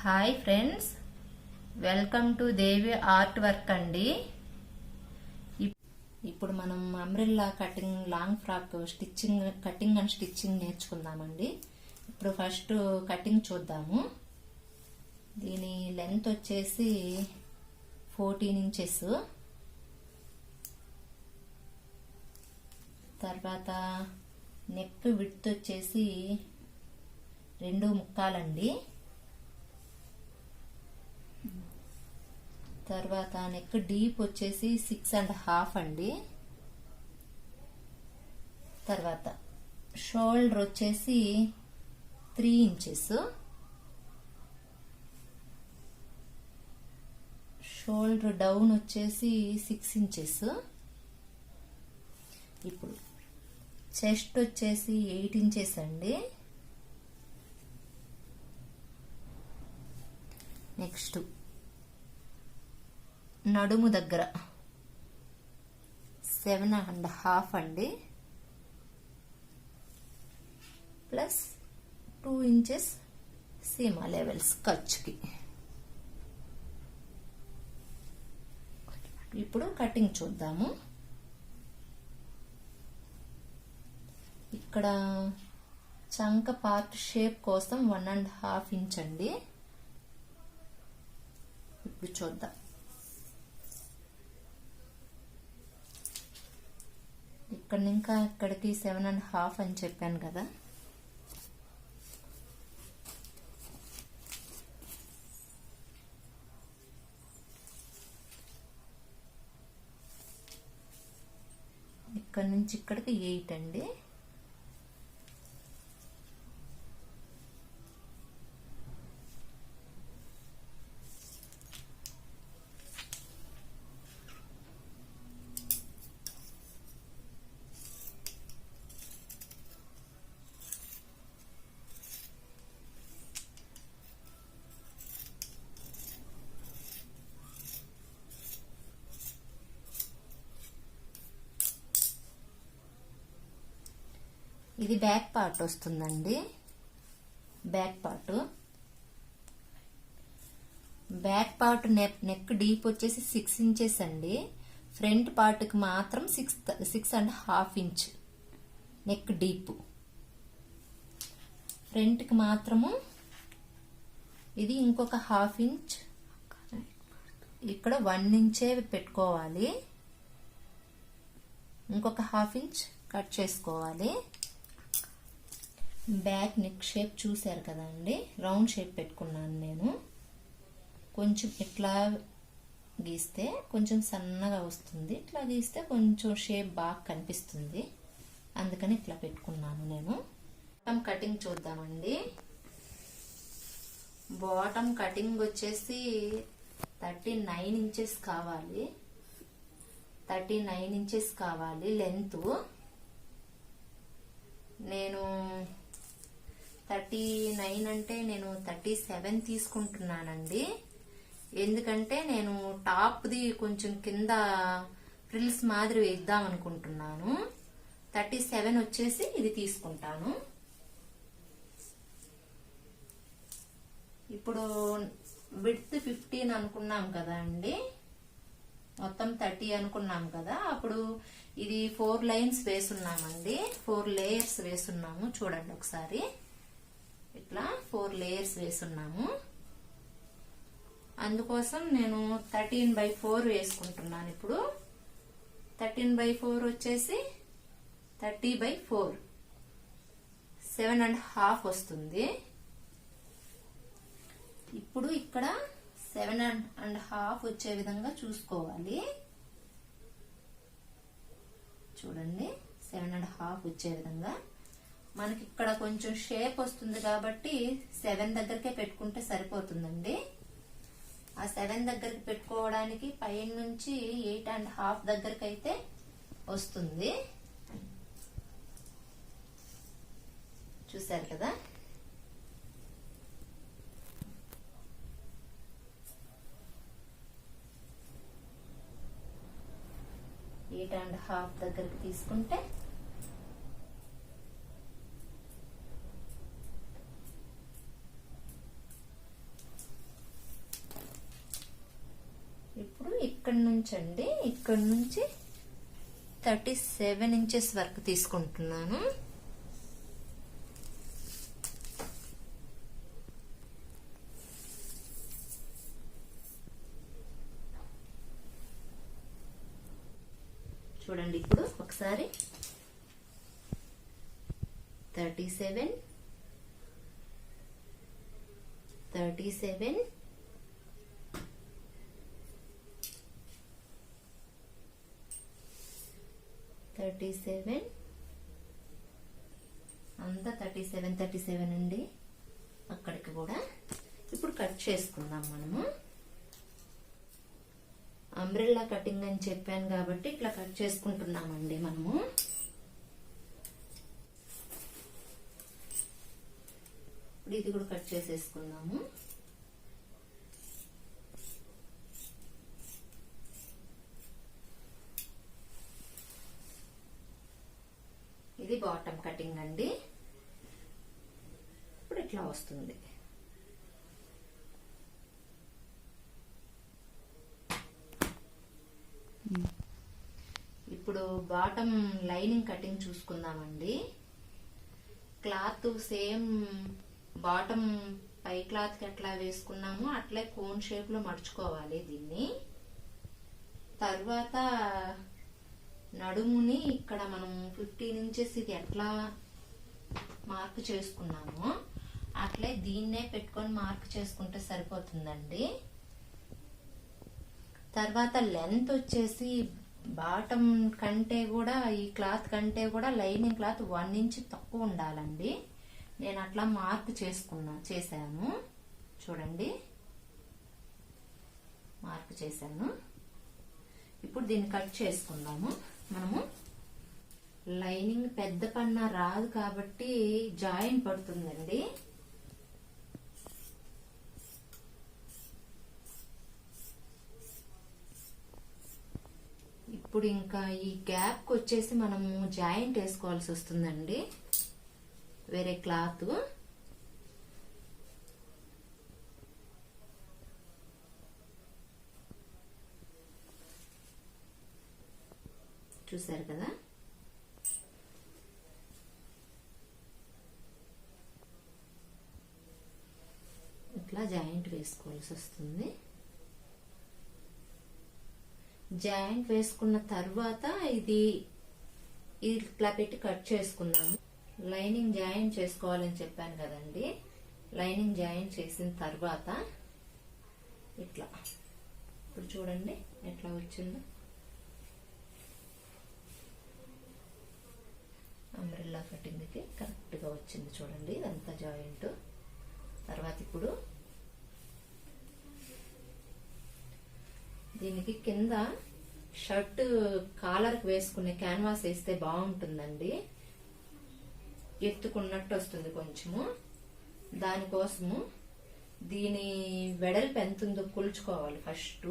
Hi friends, welcome to Devi art work అండి. ఇప్పుడు మనం umbrella cutting long frock stitching cutting and stitching నేర్చుకుందామండి. ఇప్పుడు ఫస్ట్ కటింగ్ చూద్దాము. దీని లెంత్ వచ్చేసి 14 ఇంచెస్. తర్వాత నెక్ విడ్త్ వచ్చేసి 2.25 అండి. తర్వాత నెక్ డీప్ వచ్చేసి 6.5 అండి. తర్వాత షోల్డర్ వచ్చేసి 3 ఇంచెస్. షోల్డర్ డౌన్ వచ్చేసి 6 ఇంచెస్. ఇప్పుడు చెస్ట్ వచ్చేసి 8 ఇంచెస్ అండి. నెక్స్ట్ నడుము దగ్గర 7.5 అండి, ప్లస్ 2 ఇంచెస్ సీమా లెవెల్స్ ఖర్చుకి. ఇప్పుడు కటింగ్ చూద్దాము. ఇక్కడ చంక పార్ట్ షేప్ కోసం 1.5 ఇంచ్ అండి. ఇప్పుడు చూద్దాం. ఇక్కడ ఇంకా ఇక్కడికి 7.5 అని చెప్పాను కదా. ఇక్కడ నుంచి ఇక్కడికి 8 అండి. ఇది బ్యాక్ పార్ట్ వస్తుందండి. బ్యాక్ పార్ట్ నెక్ డీప్ వచ్చేసి 6 ఇంచెస్ అండి. ఫ్రంట్ పార్ట్ కి మాత్రం 6.5 ఇంచ్ నెక్ డీప్. ఫ్రంట్ కి మాత్రము ఇది ఇంకొక 1/2 ఇంచ్. ఇక్కడ 1 ఇంచే పెట్టుకోవాలి. ఇంకొక 1/2 ఇంచ్ కట్ చేసుకోవాలి. బ్యాక్ నెక్ షేప్ చూసారు కదా అండి. రౌండ్ షేప్ పెట్టుకున్నాను నేను. కొంచెం ఇట్లా గీస్తే కొంచెం సన్నగా వస్తుంది, ఇట్లా గీస్తే కొంచెం షేప్ బాగా కనిపిస్తుంది. అందుకని ఇట్లా పెట్టుకున్నాను నేను. బాటమ్ కటింగ్ చూద్దామండి. బాటమ్ కటింగ్ వచ్చేసి 39 ఇంచెస్ కావాలి. 39 ఇంచెస్ కావాలి లెంత్. నేను 39 అంటే నేను 37 తీసుకుంటున్నానండి. ఎందుకంటే నేను టాప్ది కొంచెం కింద ఫ్రిల్స్ మాదిరి వేద్దాం అనుకుంటున్నాను. 37 వచ్చేసి ఇది తీసుకుంటాను. ఇప్పుడు విడ్త్ 15 అనుకున్నాం కదా అండి. మొత్తం 30 అనుకున్నాం కదా. అప్పుడు ఇది 4 లైన్స్ వేసున్నామండి. 4 లేయర్స్ వేసున్నాము. చూడండి ఒకసారి. ఇట్లా 4 లేయర్స్ వేసున్నాము. అందుకోసం నేను 13/4 వేసుకుంటున్నాను. ఇప్పుడు 13/4 వచ్చేసి 30/4 7.5 వస్తుంది. ఇప్పుడు ఇక్కడ 7.5 వచ్చే విధంగా చూసుకోవాలి. చూడండి, 7.5 వచ్చే విధంగా. మనకి ఇక్కడ కొంచెం షేప్ వస్తుంది కాబట్టి 7 దగ్గరకే పెట్టుకుంటే సరిపోతుందండి. ఆ 7 దగ్గరికి పెట్టుకోవడానికి పైన నుంచి 8.5 దగ్గరికి అయితే వస్తుంది. చూసారు కదా. ఎయిట్ అండ్ హాఫ్ దగ్గరికి తీసుకుంటే ఇప్పుడు ఇక్కడి నుంచి అండి, ఇక్కడి నుంచి 37 ఇంచెస్ వరకు తీసుకుంటున్నాను. చూడండి ఇప్పుడు ఒకసారి 37 37 37 అంతా 37 అండి. అక్కడికి కూడా ఇప్పుడు కట్ చేసుకుందాం మనము. అంబ్రెల్లా కటింగ్ అని చెప్పాను కాబట్టి ఇట్లా కట్ చేసుకుంటున్నామండి మనము. ఇప్పుడు ఇది కూడా కట్ చేసేసుకుందాము. ఇది బాటమ్ కటింగ్ అండి. ఇప్పుడు ఇట్లా వస్తుంది. ఇప్పుడు బాటమ్ లైనింగ్ కటింగ్ చూసుకుందామండి. క్లాత్ సేమ్ బాటమ్ పై క్లాత్ కి ఎట్లా వేసుకున్నామో అట్లే కోన్ షేప్ లో మడుచుకోవాలి దీన్ని. తర్వాత నడుముని ఇక్కడ మనం 15 ఇంచెస్ ఇది ఎట్లా మార్క్ చేసుకున్నామో అట్లే దీన్నే పెట్టుకొని మార్క్ చేసుకుంటే సరిపోతుందండి. తర్వాత లెంత్ వచ్చేసి బాటమ్ కంటే కూడా ఈ క్లాత్ కంటే కూడా లైనింగ్ క్లాత్ 1 ఇంచ్ తక్కువ ఉండాలండి. నేను అట్లా మార్క్ చేశాను. చూడండి మార్క్ చేశాను. ఇప్పుడు దీన్ని కట్ చేసుకుందాము. మనము లైనింగ్ పెద్ద పన్నా రాదు కాబట్టి జాయిన్ పడుతుందండి. ఇప్పుడు ఇంకా ఈ గ్యాప్ కి వచ్చేసి మనము జాయింట్ వేసుకోవాల్సి వస్తుందండి, వేరే క్లాత్. చూసారు కదా, ఇట్లా జాయింట్ వేసుకోవాల్సి వస్తుంది. జాయింట్ వేసుకున్న తర్వాత ఇది ఇట్లా పెట్టి కట్ చేసుకున్నాము. లైనింగ్ జాయింట్ చేసుకోవాలని చెప్పాను కదండి. లైనింగ్ జాయింట్ చేసిన తర్వాత ఇట్లా ఇప్పుడు చూడండి ఎట్లా వచ్చిందో. అంబ్రెల్లా కటింగ్ కి కరెక్ట్ గా వచ్చింది చూడండి ఇదంతా జాయింట్. తర్వాత ఇప్పుడు దీనికి కింద షర్ట్ కాలర్ కి వేసుకునే క్యాన్వాస్ వేస్తే బాగుంటుందండి, ఎత్తుకున్నట్టు వస్తుంది కొంచెము. దానికోసము దీని వెడల్పు ఎంత ఉందో కొలుచుకోవాలి. ఫస్ట్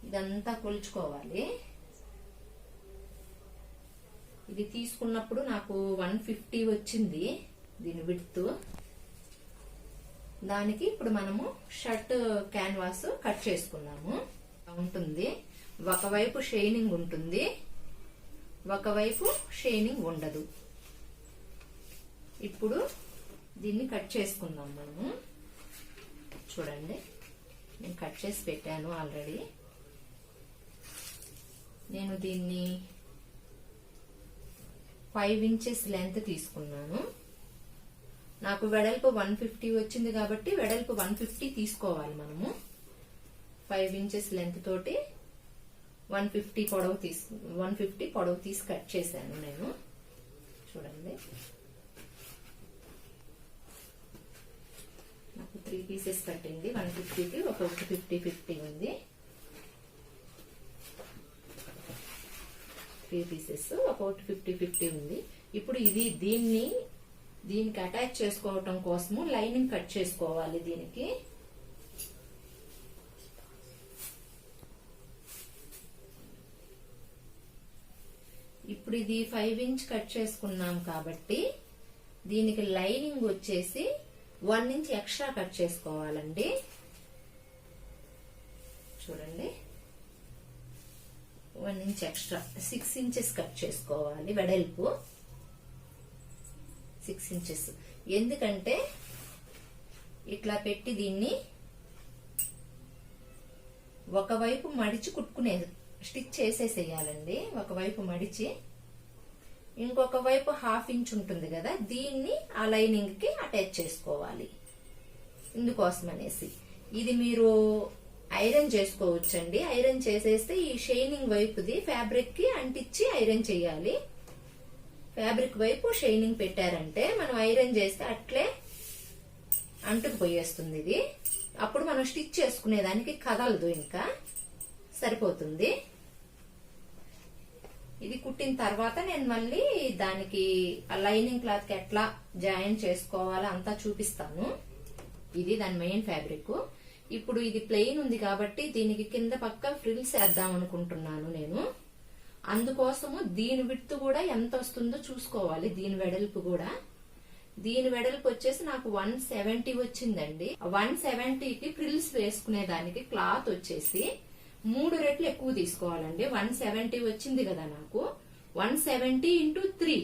ఇదంతా కొలుచుకోవాలి. ఇది తీసుకున్నప్పుడు నాకు 150 వచ్చింది దీని విడ్త్. దానికి ఇప్పుడు మనము షర్ట్ క్యాన్వాస్ కట్ చేసుకున్నాము. ఉంటుంది ఒకవైపు షైనింగ్ ఉంటుంది, ఒకవైపు షైనింగ్ ఉండదు. ఇప్పుడు దీన్ని కట్ చేసుకుందాం మనము. చూడండి నేను కట్ చేసి పెట్టాను ఆల్రెడీ. నేను దీన్ని 5 ఇంచెస్ లెంత్ తీసుకున్నాను. నాకు వెడల్పు 150 వచ్చింది కాబట్టి వెడల్పు 150 తీసుకోవాలి మనము. 5 ఇంచెస్ లెంత్ తోటి 150 పొడవు తీసి కట్ చేశాను నేను. చూడండి నాకు 3 పీసెస్ కట్టింది. 150కి ఒకటి 50 ఉంది. 3 పీసెస్ ఒకటి 50 ఉంది. ఇప్పుడు ఇది దీనికి అటాచ్ చేసుకోవటం కోసము లైనింగ్ కట్ చేసుకోవాలి. దీనికి ఇప్పుడు ఇది 5 ఇంచ్ కట్ చేసుకున్నాం కాబట్టి దీనికి లైనింగ్ వచ్చేసి 1 ఇంచ్ ఎక్స్ట్రా కట్ చేసుకోవాలండి. చూడండి 1 ఇంచ్ ఎక్స్ట్రా 6 ఇంచెస్ కట్ చేసుకోవాలి వెడల్పు 6 ఇంచెస్. ఎందుకంటే ఇట్లా పెట్టి దీన్ని ఒకవైపు మడిచి కుట్టుకునే స్టిచ్ చేసేసేయాలండి. ఒకవైపు మడిచి ఇంకొక వైపు 1/2 ఇంచ్ ఉంటుంది కదా, దీన్ని ఆ లైనింగ్ కి అటాచ్ చేసుకోవాలి. ఇందుకోసం అనేసి ఇది మీరు ఐరన్ చేసుకోవచ్చండి. ఐరన్ చేసేస్తే ఈ షైనింగ్ వైపుది ఫ్యాబ్రిక్ కి అంటించి ఐరన్ చేయాలి. ఫ్యాబ్రిక్ వైపు షైనింగ్ పెట్టారంటే మనం ఐరన్ చేస్తే అట్లే అంటుకుపోయేస్తుంది ఇది. అప్పుడు మనం స్టిచ్ చేసుకునేదానికి కదలదు, ఇంకా సరిపోతుంది. ఇది కుట్టిన తర్వాత నేను మళ్ళీ దానికి లైనింగ్ క్లాత్ కి ఎట్లా జాయిన్ చేసుకోవాలో అంతా చూపిస్తాను. ఇది దాని మెయిన్ ఫ్యాబ్రిక్. ఇప్పుడు ఇది ప్లెయిన్ ఉంది కాబట్టి దీనికి కింద పక్క ఫ్రిల్స్ వేద్దాం అనుకుంటున్నాను నేను. అందుకోసము దీని విడ్త్ కూడా ఎంత వస్తుందో చూసుకోవాలి. దీని వెడల్పు కూడా, దీని వెడల్పు వచ్చేసి నాకు 170 వచ్చిందండి. 170కి ఫ్రిల్స్ వేసుకునే దానికి క్లాత్ వచ్చేసి 3 రెట్లు ఎక్కువ తీసుకోవాలండి. 170 వచ్చింది కదా నాకు, 170 × 3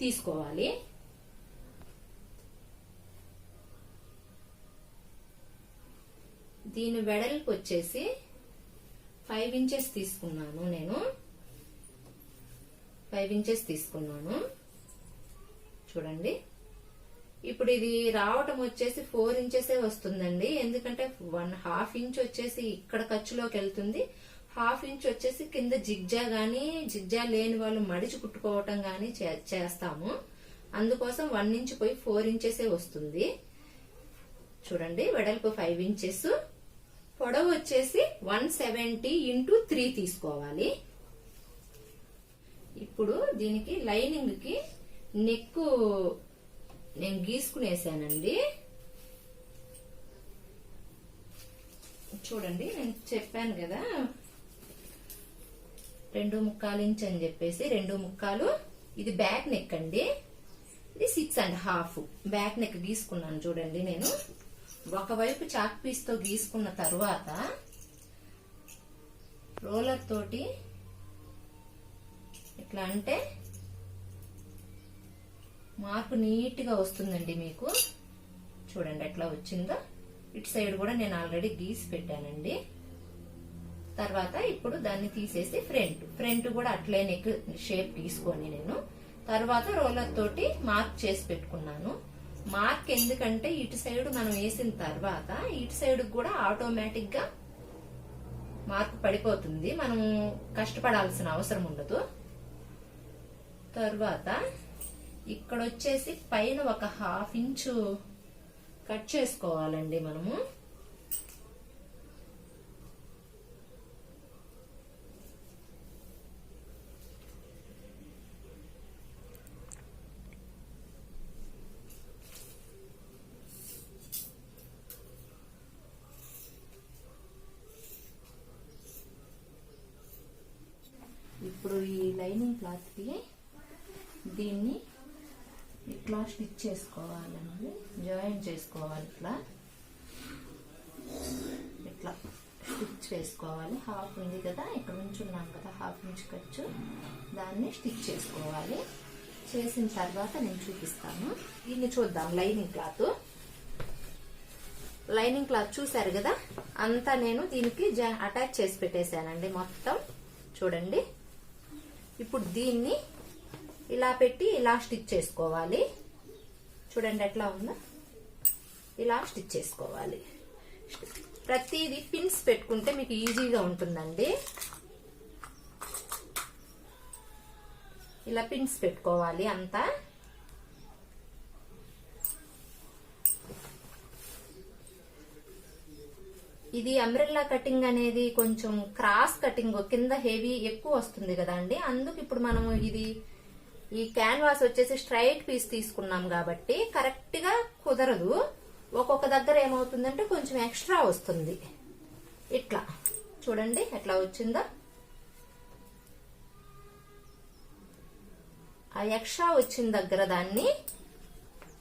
తీసుకోవాలి. దీని వెడల్పు వచ్చేసి 5 ఇంచెస్ తీసుకున్నాను నేను. 5 ఇంచెస్ తీసుకున్నాను చూడండి. ఇప్పుడు ఇది రావటం వచ్చేసి 4 ఇంచెసే వస్తుందండి. ఎందుకంటే 1/2 ఇంచ్ వచ్చేసి ఇక్కడ ఖర్చులోకి వెళ్తుంది, 1/2 ఇంచ్ వచ్చేసి కింద జిగ్జా గాని, జిగ్జా లేని వాళ్ళు మడిచి కుట్టుకోవటం గాని చేస్తాము. అందుకోసం 1 ఇంచ్ పోయి 4 ఇంచెసే వస్తుంది. చూడండి వెడల్పు 5 ఇంచెస్, పొడవు వచ్చేసి 170 × 3 తీసుకోవాలి. ఇప్పుడు దీనికి లైనింగ్ కి నెక్ నేను గీసుకునేసానండి. చూడండి నేను చెప్పాను కదా 2.25 ఇంచ్ అని చెప్పేసి, 2.25. ఇది బ్యాక్ నెక్ అండి. ఇది 6.5 బ్యాక్ నెక్ గీసుకున్నాను. చూడండి నేను ఒకవైపు చాక్ పీస్ తో గీసుకున్న తర్వాత రోలర్ తోటి ఇట్లా అంటే మార్కు నీట్ గా వస్తుందండి మీకు. చూడండి ఎట్లా వచ్చిందో. ఇటు సైడ్ కూడా నేను ఆల్రెడీ గీసి పెట్టానండి. తర్వాత ఇప్పుడు దాన్ని తీసేసి ఫ్రంట్ కూడా అట్లే నెక్ షేప్ తీసుకొని నేను తర్వాత రోలర్ తోటి మార్క్ చేసి పెట్టుకున్నాను. మార్క్ ఎందుకంటే ఇటు సైడ్ మనం వేసిన తర్వాత ఇటు సైడ్ కూడా ఆటోమేటిక్ గా మార్క్ పడిపోతుంది, మనం కష్టపడాల్సిన అవసరం ఉండదు. తర్వాత ఇక్కడ వచ్చేసి పైన ఒక 1/2 ఇంచు కట్ చేసుకోవాలండి మనము. ఇప్పుడు ఈ లైనింగ్ క్లాత్ కి దీన్ని ఇట్లా స్టిచ్ చేసుకోవాలండి, జాయిన్ చేసుకోవాలి. ఇట్లా స్టిచ్ వేసుకోవాలి. 1/2 ఉంది కదా, ఇక్కడ నుంచి ఉన్నాం కదా 1/2 ఇంచ్ ఖర్చు, దాన్ని స్టిచ్ చేసుకోవాలి. చేసిన తర్వాత నేను చూపిస్తాను. దీన్ని చూద్దాం. లైనింగ్ క్లాత్ చూసారు కదా, అంతా నేను దీనికి అటాచ్ చేసి పెట్టేశానండి మొత్తం. చూడండి ఇప్పుడు దీన్ని ఇలా పెట్టి ఇలా స్టిచ్ చేసుకోవాలి. చూడండి ఎట్లా ఉందో, ఇలా స్టిచ్ చేసుకోవాలి. ప్రతిదీ పిన్స్ పెట్టుకుంటే మీకు ఈజీగా ఉంటుందండి. ఇలా పిన్స్ పెట్టుకోవాలి అంతా. ఇది అంబ్రెల్లా కటింగ్ అనేది కొంచెం క్రాస్ కటింగ్, కింద హెవీ ఎక్కువ వస్తుంది కదా అండి. అందుకు ఇప్పుడు మనము ఈ క్యాన్వాస్ వచ్చేసి స్ట్రైట్ పీస్ తీసుకున్నాం కాబట్టి కరెక్ట్ గా కుదరదు. ఒక్కొక్క దగ్గర ఏమవుతుందంటే కొంచెం ఎక్స్ట్రా వస్తుంది. ఇట్లా చూడండి ఎట్లా వచ్చిందో. ఆ ఎక్స్ట్రా వచ్చిన దగ్గర దాన్ని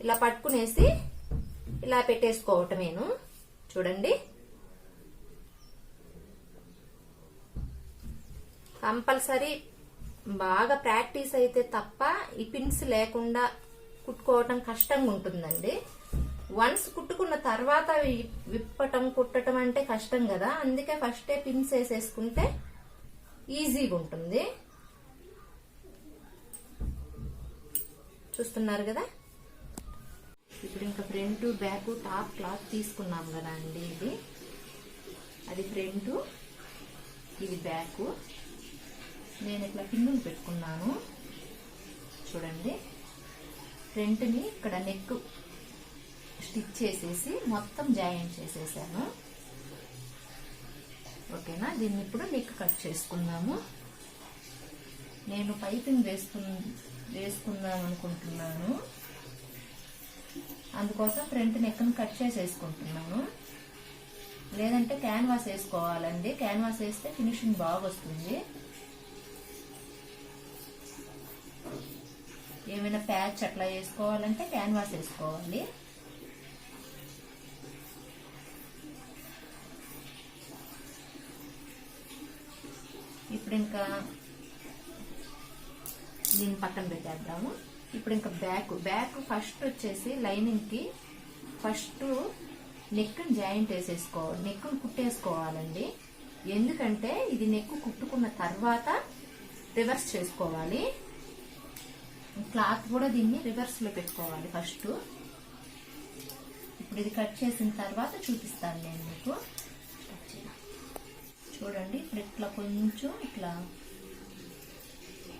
ఇలా పట్టుకునేసి ఇలా పెట్టేసుకోవటమేను. చూడండి కంపల్సరీ బాగా ప్రాక్టీస్ అయితే తప్ప ఈ పిన్స్ లేకుండా కుట్టుకోవటం కష్టంగా ఉంటుందండి. వన్స్ కుట్టుకున్న తర్వాత విప్పటం కుట్టడం అంటే కష్టం కదా, అందుకే ఫస్టే పిన్స్ వేసేసుకుంటే ఈజీగా ఉంటుంది. చూస్తున్నారు కదా. ఇప్పుడు ఇంకా ఫ్రంట్ బ్యాక్ టాప్ క్లాత్ తీసుకున్నాం కదా అండి, ఇది అది ఫ్రంట్, ఇది బ్యాక్. నేను ఇట్లా పిన్నులు పెట్టుకున్నాను చూడండి. ఫ్రంట్ని ఇక్కడ నెక్ స్టిచ్ చేసేసి మొత్తం జాయింట్ చేసేసాను. ఓకేనా. దీన్ని ఇప్పుడు నెక్ కట్ చేసుకుందాము. నేను పైపింగ్ వేసుకుందాం అనుకుంటున్నాను, అందుకోసం ఫ్రంట్ నెక్ని కట్ చేసేసుకుంటున్నాను. లేదంటే క్యాన్వాస్ వేసుకోవాలండి, క్యాన్వాస్ వేస్తే ఫినిషింగ్ బాగా వస్తుంది. ఏమైనా ప్యాచ్ అట్లా వేసుకోవాలంటే క్యాన్వాస్ వేసుకోవాలి. ఇప్పుడు ఇంకా దీన్ని పక్కన పెట్టేద్దాము. ఇప్పుడు ఇంకా బ్యాక్ ఫస్ట్ వచ్చేసి లైనింగ్ కి ఫస్ట్ నెక్ జాయింట్ వేసేసుకోవాలి, నెక్ కుట్టేసుకోవాలండి. ఎందుకంటే ఇది నెక్ కుట్టుకున్న తర్వాత రివర్స్ చేసుకోవాలి. క్లాత్ కూడా దీన్ని రివర్స్ లో పెట్టుకోవాలి ఫస్ట్. ఇప్పుడు ఇది కట్ చేసిన తర్వాత చూపిస్తాను నేను మీకు. చూడండి, ఇప్పుడు ఇట్లా కొంచెం ఇట్లా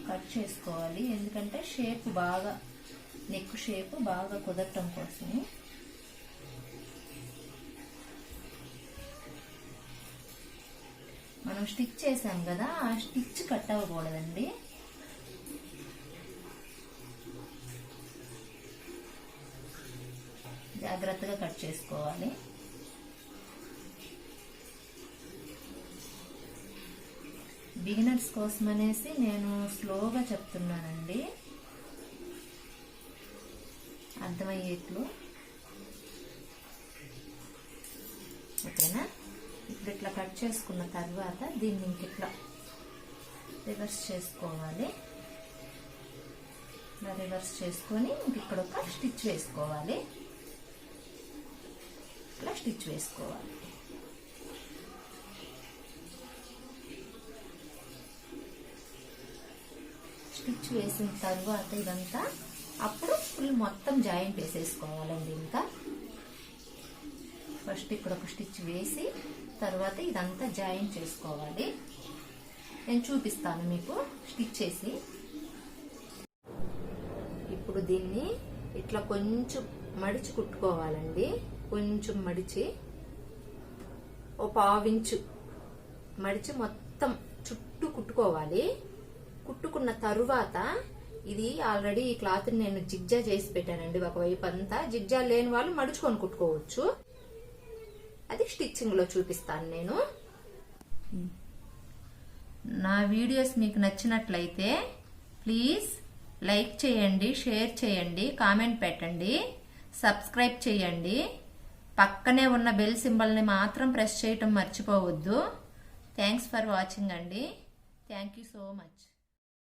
కట్ చేసుకోవాలి, ఎందుకంటే షేప్ బాగా నెక్ షేప్ బాగా కుదరటం కోసమే. మనం స్టిచ్ చేసాం కదా, ఆ స్టిచ్ కట్ అవ్వకూడదండి. జాగ్రత్తగా కట్ చేసుకోవాలి. బిగినర్స్ కోసం అనేసి నేను స్లోగా చెప్తున్నానండి, అర్థమయ్యేట్లు. ఓకేనా. ఇప్పుడు ఇట్లా కట్ చేసుకున్న తర్వాత దీన్ని ఇంకిట్లా రివర్స్ చేసుకోవాలి. ఇలా రివర్స్ చేసుకొని ఇక్కడ ఒక స్టిచ్ వేసుకోవాలి. ఇట్లా స్టిచ్ వేసుకోవాలి. స్టిచ్ వేసిన తర్వాత ఇదంతా అప్పుడు ఫుల్ మొత్తం జాయింట్ వేసేసుకోవాలండి. ఇంకా ఫస్ట్ ఇక్కడ ఒక స్టిచ్ వేసి తర్వాత ఇదంతా జాయింట్ చేసుకోవాలి. నేను చూపిస్తాను మీకు స్టిచ్ చేసి. ఇప్పుడు దీన్ని ఇట్లా కొంచెం మడిచి కుట్టుకోవాలండి. కొంచెం మడిచి ఓ 1/2 ఇంచు మడిచి మొత్తం చుట్టూ కుట్టుకోవాలి. కుట్టుకున్న తరువాత ఇది ఆల్రెడీ ఈ క్లాత్ నేను జిగ్జా చేసి పెట్టానండి. ఒకవైపు అంతా జిగ్జా లేని వాళ్ళు మడుచుకొని కుట్టుకోవచ్చు. అది స్టిచ్చింగ్ లో చూపిస్తాను నేను. నా వీడియోస్ మీకు నచ్చినట్లయితే ప్లీజ్ లైక్ చేయండి, షేర్ చేయండి, కామెంట్ పెట్టండి, సబ్స్క్రైబ్ చేయండి. పక్కనే ఉన్న బెల్ సింబల్ని మాత్రం ప్రెస్ చేయటం మర్చిపోవద్దు. థ్యాంక్స్ ఫర్ వాచింగ్ అండి. Thank you so much.